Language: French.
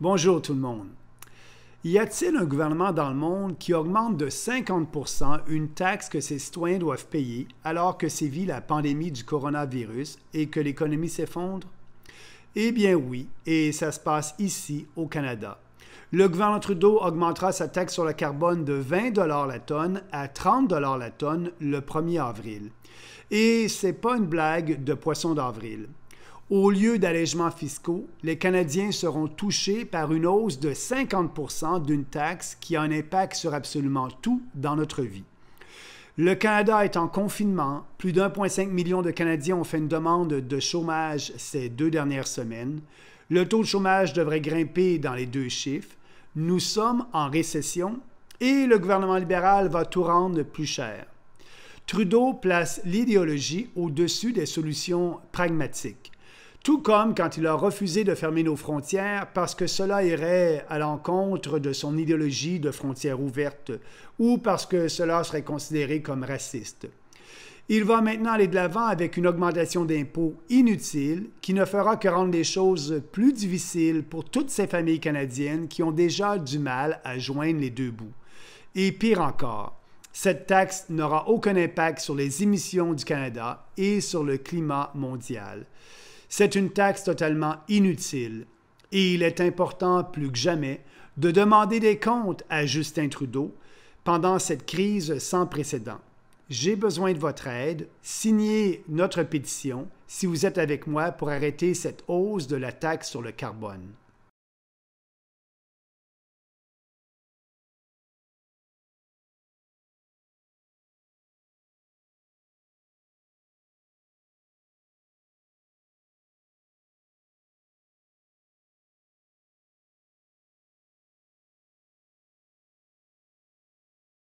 Bonjour tout le monde. Y a-t-il un gouvernement dans le monde qui augmente de 50% une taxe que ses citoyens doivent payer alors que sévit la pandémie du coronavirus et que l'économie s'effondre? Eh bien oui, et ça se passe ici, au Canada. Le gouvernement Trudeau augmentera sa taxe sur le carbone de 20 $ la tonne à 30 $ la tonne le 1er avril. Et c'est pas une blague de poisson d'avril. Au lieu d'allègements fiscaux, les Canadiens seront touchés par une hausse de 50% d'une taxe qui a un impact sur absolument tout dans notre vie. Le Canada est en confinement. Plus d'1,5 million de Canadiens ont fait une demande de chômage ces 2 dernières semaines. Le taux de chômage devrait grimper dans les 2 chiffres. Nous sommes en récession et le gouvernement libéral va tout rendre plus cher. Trudeau place l'idéologie au-dessus des solutions pragmatiques. Tout comme quand il a refusé de fermer nos frontières parce que cela irait à l'encontre de son idéologie de frontières ouvertes ou parce que cela serait considéré comme raciste. Il va maintenant aller de l'avant avec une augmentation d'impôts inutile qui ne fera que rendre les choses plus difficiles pour toutes ces familles canadiennes qui ont déjà du mal à joindre les deux bouts. Et pire encore, cette taxe n'aura aucun impact sur les émissions du Canada et sur le climat mondial. C'est une taxe totalement inutile et il est important plus que jamais de demander des comptes à Justin Trudeau pendant cette crise sans précédent. J'ai besoin de votre aide. Signez notre pétition si vous êtes avec moi pour arrêter cette hausse de la taxe sur le carbone.